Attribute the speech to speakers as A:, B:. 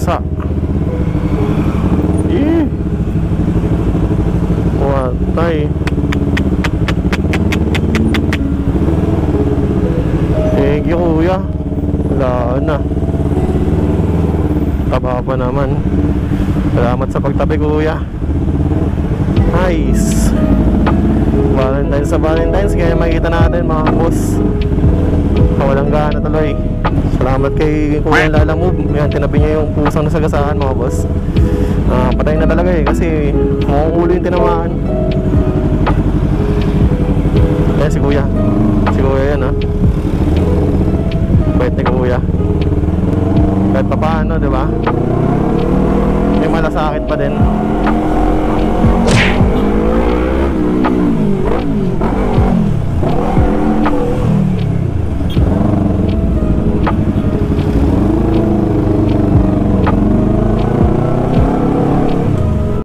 A: basa. Watay. Thank you kuya. Wala na. Taba pa naman. Salamat sa pagtabi kuya. Nice. Valentine's sa Valentine's, kaya makikita natin mga boss. Walang gana tuloy. Salamat kay Kuya Lala Move. Yan, tinabi niya yung pusang nasagasaan mga boss. Patay na talaga eh, kasi mukhang ulo yung tinamaan. Ayan si Kuya. Si Kuya yan